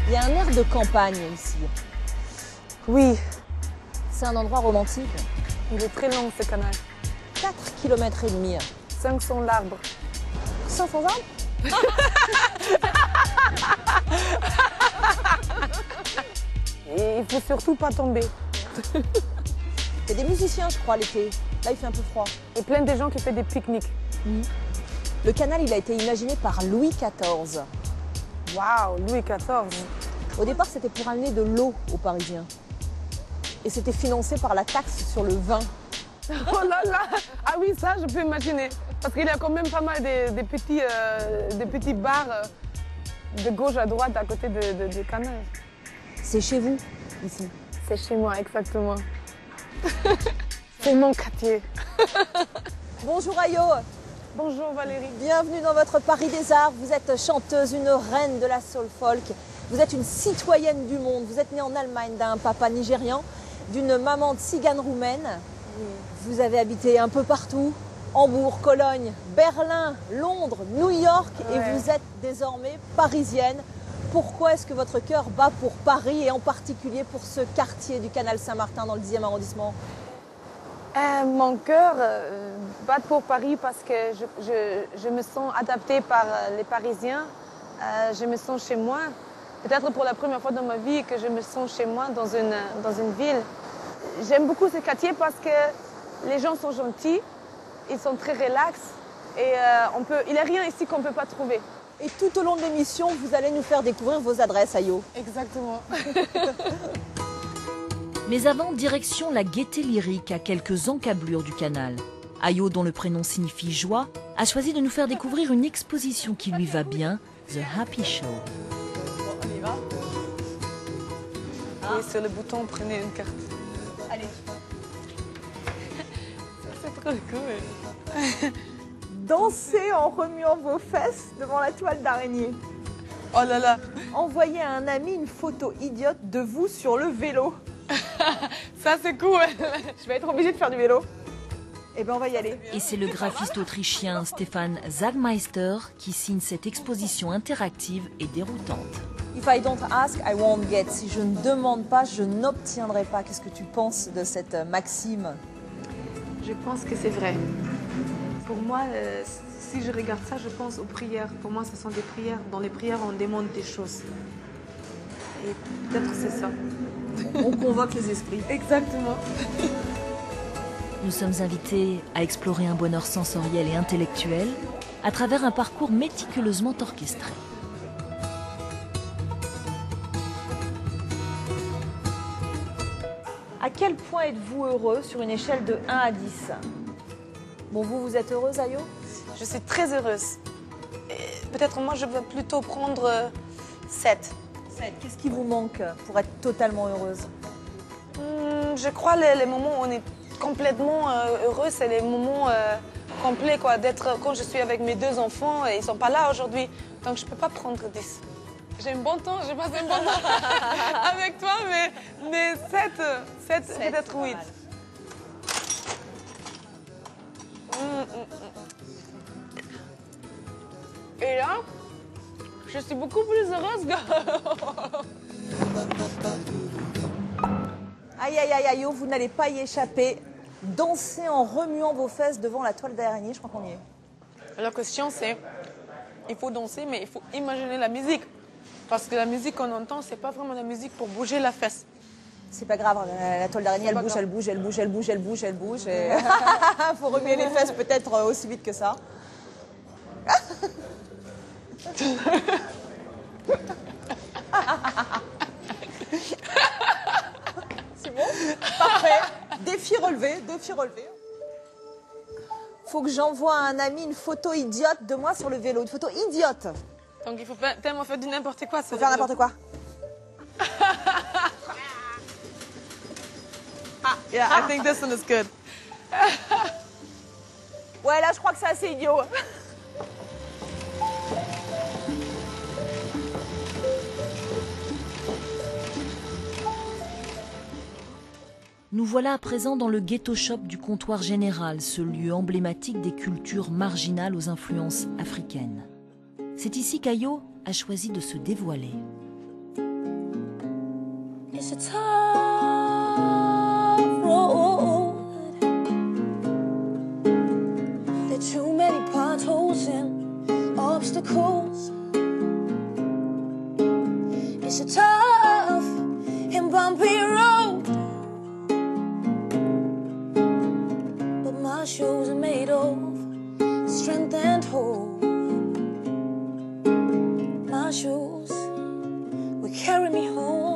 Il y a un air de campagne ici. Oui, C'est un endroit romantique. il est très long ce canal. 4 km et demi. 500 arbres. 500 arbres? Et il faut surtout pas tomber. Il y a des musiciens, je crois, l'été. Là, il fait un peu froid. Et plein de gens qui font des pique-niques. Le canal, il a été imaginé par Louis XIV. Waouh, Louis XIV. Au départ, c'était pour amener de l'eau aux Parisiens. Et c'était financé par la taxe sur le vin. Oh là là. Ah oui, ça, je peux imaginer. Parce qu'il y a quand même pas mal des petits bars de gauche à droite à côté du canal. C'est chez vous, ici. C'est chez moi, exactement. C'est mon quartier. Bonjour Ayo, Bonjour Valérie. bienvenue dans votre Paris des Arts. Vous êtes chanteuse, une reine de la soul folk. Vous êtes une citoyenne du monde. Vous êtes née en Allemagne d'un papa nigérian, d'une maman tzigane roumaine. Vous avez habité un peu partout. Hambourg, Cologne, Berlin, Londres, New York et Ouais. vous êtes désormais parisienne. Pourquoi est-ce que votre cœur bat pour Paris et en particulier pour ce quartier du Canal Saint-Martin dans le 10e arrondissement? Mon cœur bat pour Paris parce que je me sens adaptée par les Parisiens. Je me sens chez moi. Peut-être pour la première fois dans ma vie que je me sens chez moi dans une ville. J'aime beaucoup ce quartier parce que les gens sont gentils, ils sont très relax et il n'y a rien ici qu'on ne peut pas trouver. Et tout au long de l'émission, vous allez nous faire découvrir vos adresses, Ayo. Exactement. Mais avant, direction la Gaîté Lyrique à quelques encablures du canal. Ayo, dont le prénom signifie joie, a choisi de nous faire découvrir une exposition qui lui va bien, The Happy Show. On y va? Oui, sur le bouton, prenez une carte. Allez. C'est trop cool. Dansez en remuant vos fesses devant la toile d'araignée. Oh là là. Envoyez à un ami une photo idiote de vous sur le vélo. Ça c'est cool. Je vais être obligée de faire du vélo. Eh bien, on va y aller. Et c'est le graphiste autrichien Stefan Sagmeister qui signe cette exposition interactive et déroutante. If I don't ask, I won't get. Si je ne demande pas, je n'obtiendrai pas. Qu'est-ce que tu penses de cette maxime? Je pense que c'est vrai. Pour moi, si je regarde ça, je pense aux prières. Pour moi, ce sont des prières. Dans les prières, on demande des choses. Et peut-être c'est ça. On convoque les esprits. Exactement. Nous sommes invités à explorer un bonheur sensoriel et intellectuel à travers un parcours méticuleusement orchestré. À quel point êtes-vous heureux sur une échelle de 1 à 10? Bon, vous êtes heureuse, Ayo? Je suis très heureuse. Peut-être moi je vais plutôt prendre 7. 7. Qu'est-ce qui vous manque pour être totalement heureuse? Je crois les moments où on est complètement heureux, c'est les moments complets, quoi, d'être quand je suis avec mes 2 enfants et ils sont pas là aujourd'hui, donc je peux pas prendre 10. J'ai un bon temps, j'ai passé un bon temps avec toi, mais 7 peut-être 8. Et là, je suis beaucoup plus heureuse que... Aïe, aïe, aïe, Ayo, vous n'allez pas y échapper. Dansez en remuant vos fesses devant la toile d'araignée, je crois qu'on y est. La question c'est, il faut danser, mais il faut imaginer la musique. Parce que la musique qu'on entend, c'est pas vraiment la musique pour bouger la fesse. C'est pas grave, la toile d'araignée, elle pas bouge, grave. elle bouge, elle bouge, elle bouge, elle bouge, elle bouge. Faut remuer les fesses peut-être aussi vite que ça. C'est bon? Parfait. Défi relevé, défi relevé. Faut que j'envoie à un ami une photo idiote de moi sur le vélo. Une photo idiote. Donc il faut tellement faire du n'importe quoi. Faut faire n'importe quoi. Yeah, I think this one is good. Ouais, là, je crois que c'est assez idiot. Nous voilà à présent dans le ghetto shop du comptoir général, ce lieu emblématique des cultures marginales aux influences africaines. C'est ici qu'Ayo a choisi de se dévoiler. It's a tough road. There are too many potholes and obstacles. It's a tough and bumpy road. But my shoes are made of strength and hope. My shoes will carry me home.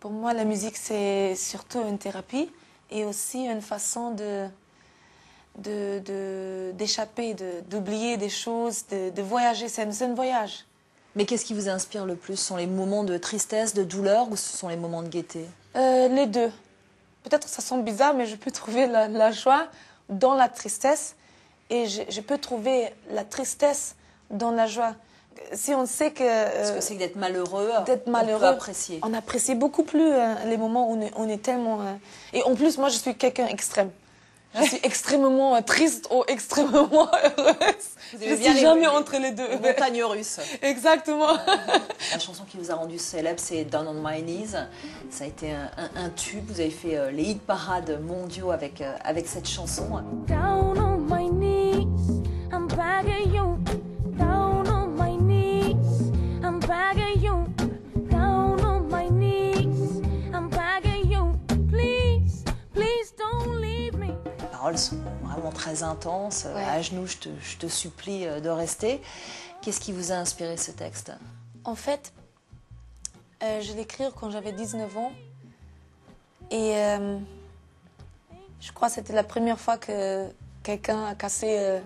Pour moi, la musique, c'est surtout une thérapie et aussi une façon d'échapper, d'oublier des choses, de voyager. C'est un voyage. Mais qu'est-ce qui vous inspire le plus? Ce sont les moments de tristesse, de douleur ou ce sont les moments de gaieté? Les deux. Peut-être que ça semble bizarre, mais je peux trouver la joie dans la tristesse et je peux trouver la tristesse dans la joie. Si on sait que... Parce que c'est d'être malheureux, on peut apprécier. On apprécie beaucoup plus les moments où on est tellement... Et en plus, moi, je suis quelqu'un extrême. Je suis extrêmement triste ou extrêmement heureuse. Je suis jamais entre les deux. Montagne russe. Exactement. La chanson qui vous a rendu célèbre, c'est Down on My Knees. Ça a été un tube. Vous avez fait les hit parades mondiaux avec cette chanson. Down on my knees, I'm begging you. Down on my knees, I'm begging you. Down on my knees, I'm begging you. Please, please don't leave me. Les paroles sont vraiment très intenses. Ouais. À genoux, je te supplie de rester. Qu'est-ce qui vous a inspiré ce texte? En fait, je l'ai écrit quand j'avais 19 ans. Et je crois que c'était la première fois que quelqu'un a cassé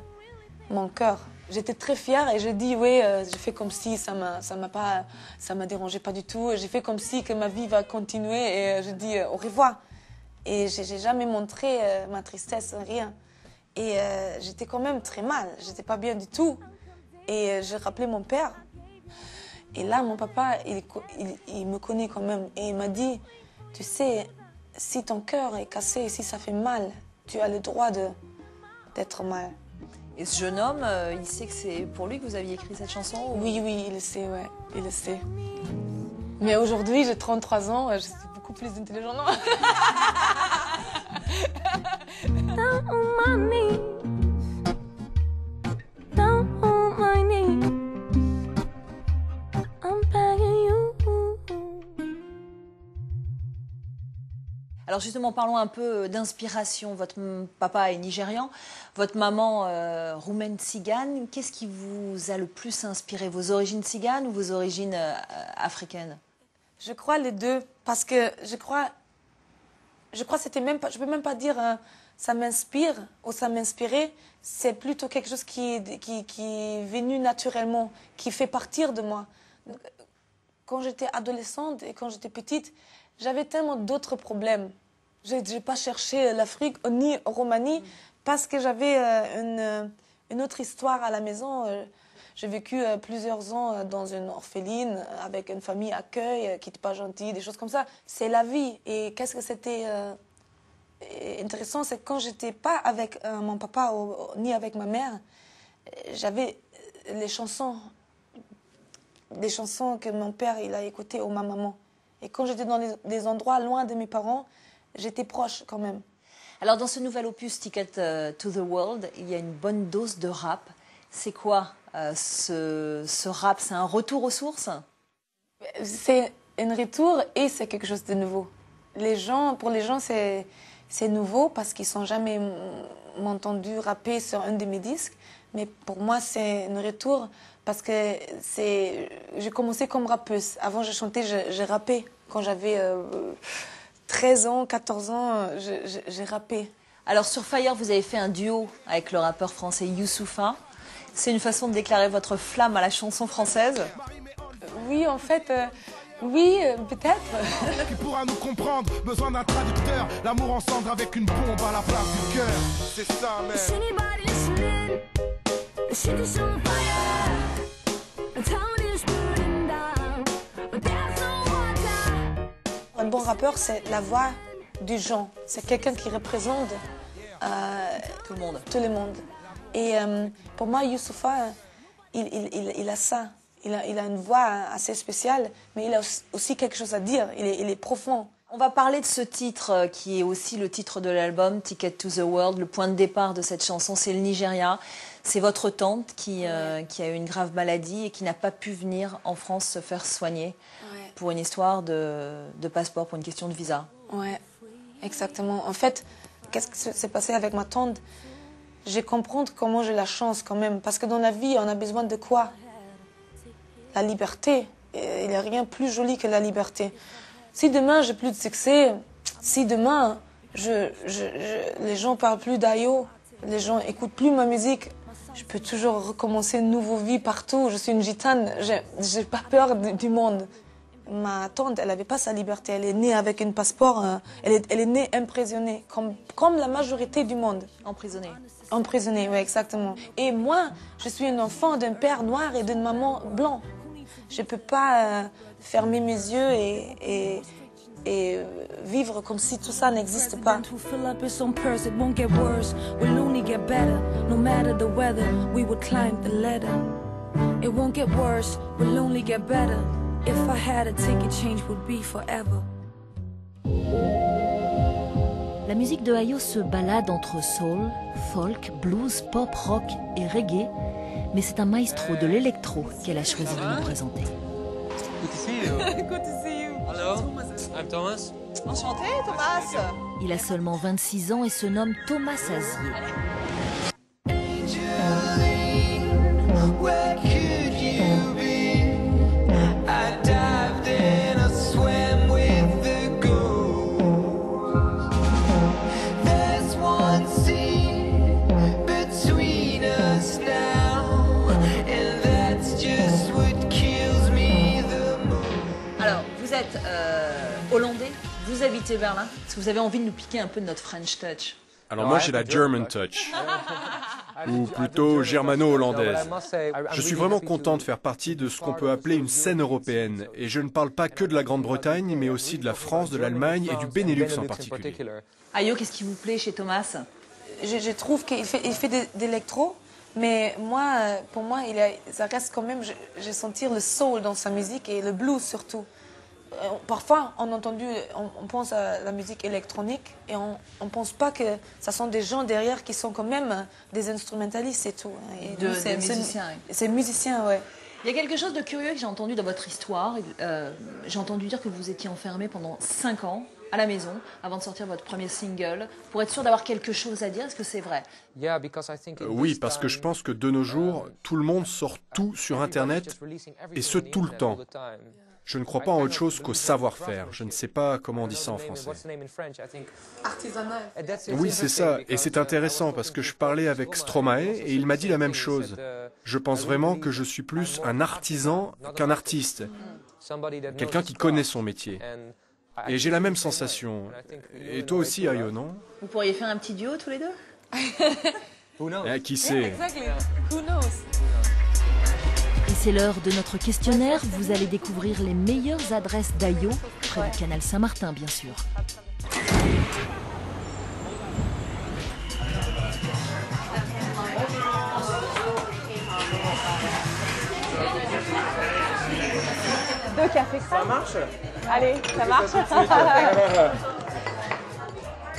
mon cœur. J'étais très fière et j'ai dit oui, j'ai fait comme si ça m'a dérangé pas du tout. J'ai fait comme si que ma vie va continuer et j'ai dit au revoir. Et j'ai jamais montré ma tristesse, rien. Et j'étais quand même très mal, j'étais pas bien du tout. Et j'ai rappelé mon père. Et là, mon papa, il me connaît quand même. Et il m'a dit, tu sais, si ton cœur est cassé, si ça fait mal, tu as le droit d'être mal. Et ce jeune homme, il sait que c'est pour lui que vous aviez écrit cette chanson ou... Oui, il le sait, ouais, il le sait. Mais aujourd'hui, j'ai 33 ans, je suis beaucoup plus intelligente. Non. Down on my knees, down on my knees, I'm begging you. Alors justement, parlons un peu d'inspiration. Votre papa est nigérian, votre maman roumaine tzigane. Qu'est-ce qui vous a le plus inspiré? Vos origines tziganes ou vos origines africaines? Je crois les deux, parce que je crois c'était même pas, je peux même pas dire ça m'inspire ou ça m'inspirait. C'est plutôt quelque chose qui est venu naturellement, qui fait partir de moi. Quand j'étais adolescente et quand j'étais petite, j'avais tellement d'autres problèmes. Je n'ai pas cherché l'Afrique ni en Roumanie parce que j'avais une autre histoire à la maison. J'ai vécu plusieurs ans dans une orpheline avec une famille accueil qui n'était pas gentille, des choses comme ça. C'est la vie. Et qu'est-ce que c'était intéressant, c'est que quand j'étais pas avec mon papa ni avec ma mère, j'avais les chansons que mon père il a écoutées ou ma maman. Et quand j'étais dans des endroits loin de mes parents, j'étais proche quand même. Alors dans ce nouvel opus Ticket to the World, il y a une bonne dose de rap. C'est quoi ce rap? C'est un retour aux sources? C'est un retour et c'est quelque chose de nouveau. Pour les gens, c'est nouveau parce qu'ils n'ont jamais entendu rapper sur un de mes disques. Mais pour moi, c'est un retour parce que j'ai commencé comme rappeuse. Avant, je chantais, j'ai rappé. Quand j'avais 13 ans, 14 ans, j'ai rappé. Alors sur Fire, vous avez fait un duo avec le rappeur français Youssoupha. C'est une façon de déclarer votre flamme à la chanson française? Oui, en fait, oui, peut-être. Qui pourra nous comprendre? Besoin d'un traducteur. L'amour en cendre avec une bombe à la place du cœur. C'est ça, man. Is anybody listening? The shit is on fire. The town is burning down. But there's no water. Un bon rappeur, c'est la voix du genre. C'est quelqu'un qui représente Tout le monde. tout le monde. Et pour moi, Youssoupha, il a ça. Il a une voix assez spéciale, mais il a aussi quelque chose à dire. Il est profond. On va parler de ce titre qui est aussi le titre de l'album, Ticket to the World. Le point de départ de cette chanson, c'est le Nigeria. C'est votre tante qui a eu une grave maladie et qui n'a pas pu venir en France se faire soigner pour une histoire de passeport, pour une question de visa. Ouais, exactement. En fait, qu'est-ce qui s'est passé avec ma tante? Je comprends comment j'ai la chance quand même. Parce que dans la vie, on a besoin de quoi? La liberté. Et il n'y a rien de plus joli que la liberté. Si demain j'ai plus de succès, si demain les gens parlent plus d'Ayo, les gens écoutent plus ma musique, je peux toujours recommencer une nouvelle vie partout. Je suis une gitane, j'ai pas peur du monde. Ma tante, elle n'avait pas sa liberté. Elle est née avec un passeport, elle est née emprisonnée, comme la majorité du monde. Emprisonnée. Emprisonnée, oui, exactement. Et moi, je suis un enfant d'un père noir et d'une maman blanc. Je ne peux pas fermer mes yeux et vivre comme si tout ça n'existe pas. La musique de Ayo se balade entre soul, folk, blues, pop, rock et reggae, mais c'est un maestro de l'électro qu'elle a choisi de nous présenter. Good to see you. Good to see you. Hello, I'm Thomas. Enchanté, Thomas. Il a seulement 26 ans et se nomme Thomas Azier. Hollandais, vous habitez Berlin. Est-ce que vous avez envie de nous piquer un peu de notre French touch? Alors moi j'ai la German touch, ou plutôt germano-hollandaise. Je suis vraiment content de faire partie de ce qu'on peut appeler une scène européenne. Et je ne parle pas que de la Grande-Bretagne, mais aussi de la France, de l'Allemagne et du Benelux en particulier. Ayo, qu'est-ce qui vous plaît chez Thomas? Je trouve qu'il fait d'électro, mais moi, pour moi, ça reste quand même, j'ai senti le soul dans sa musique et le blues surtout. Parfois, on pense à la musique électronique et on ne pense pas que ce sont des gens derrière qui sont quand même des instrumentalistes et tout. Des musiciens. C'est musiciens, ouais. Il y a quelque chose de curieux que j'ai entendu dans votre histoire. J'ai entendu dire que vous étiez enfermé pendant 5 ans à la maison avant de sortir votre premier single pour être sûr d'avoir quelque chose à dire. Est-ce que c'est vrai? Oui, parce que je pense que de nos jours, tout le monde sort tout sur Internet et ce tout le temps. Je ne crois pas en autre chose qu'au savoir-faire. Je ne sais pas comment on dit ça en français. Artisanal. Oui, c'est ça. Et c'est intéressant parce que je parlais avec Stromae et il m'a dit la même chose. Je pense vraiment que je suis plus un artisan qu'un artiste. Quelqu'un qui connaît son métier. Et j'ai la même sensation. Et toi aussi, Ayo, non? Vous pourriez faire un petit duo tous les deux? Qui sait? Exactly. Who knows? Et c'est l'heure de notre questionnaire. Vous allez découvrir les meilleures adresses d'Ayo, près du canal Saint-Martin, bien sûr. Deux cafés crème. Ça marche? Allez, ça marche.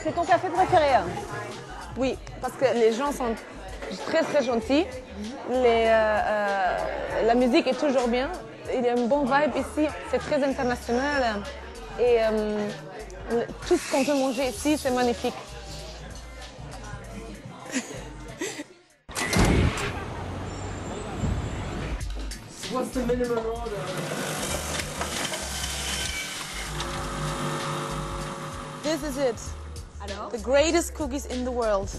C'est ton café préféré? Oui, parce que les gens sont très très gentils. La musique est toujours bien. Il y a une bonne vibe ici. C'est très international. Et tout ce qu'on peut manger ici, c'est magnifique. What's the minimum order? This is it. Alors? The greatest cookies in the world.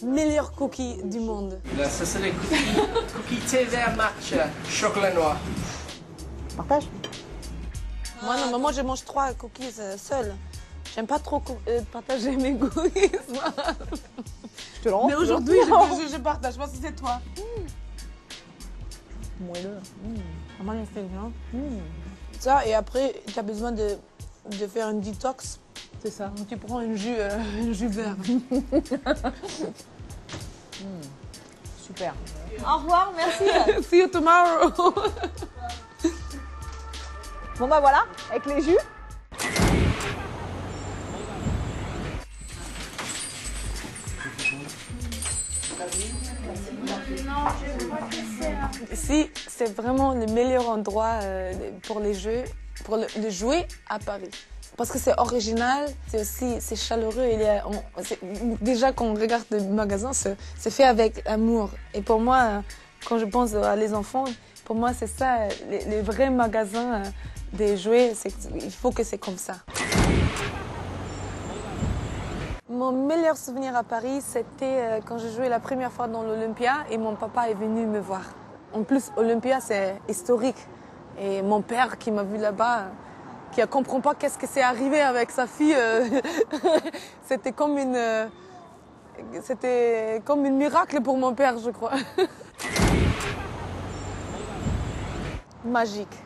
Meilleurs cookies du monde. Là, ça c'est les cookies thé vert matcha, chocolat noir. Partage. Moi, je mange 3 cookies seuls. J'aime pas trop partager mes cookies. Je te le rends. Mais aujourd'hui, je partage parce que c'est toi. Moelleux. Magnifique, hein? Ça, et après, tu as besoin de de faire un détox. C'est ça. Tu prends un jus vert. Super. Au revoir, merci. See you tomorrow. Bon bah voilà, avec les jus. Ici, c'est vraiment le meilleur endroit pour les jeux, pour le jouer à Paris. Parce que c'est original, c'est chaleureux. Déjà, quand on regarde le magasin, c'est fait avec amour. Et pour moi, quand je pense à les enfants, pour moi, c'est ça, les vrais magasins des jouets, il faut que c'est comme ça. Mon meilleur souvenir à Paris, c'était quand je jouais la première fois dans l'Olympia et mon papa est venu me voir. En plus, Olympia, c'est historique. Et mon père qui m'a vu là-bas, qui ne comprend pas qu'est-ce que c'est arrivé avec sa fille, c'était comme un miracle pour mon père, je crois. Magique.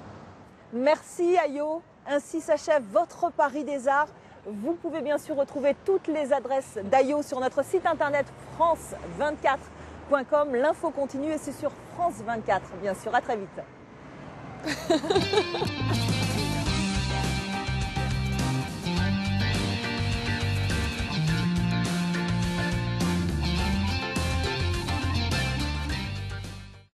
Merci Ayo. Ainsi s'achève votre Paris des Arts. Vous pouvez bien sûr retrouver toutes les adresses d'Ayo sur notre site internet france24.com. L'info continue et c'est sur France 24, bien sûr. À très vite.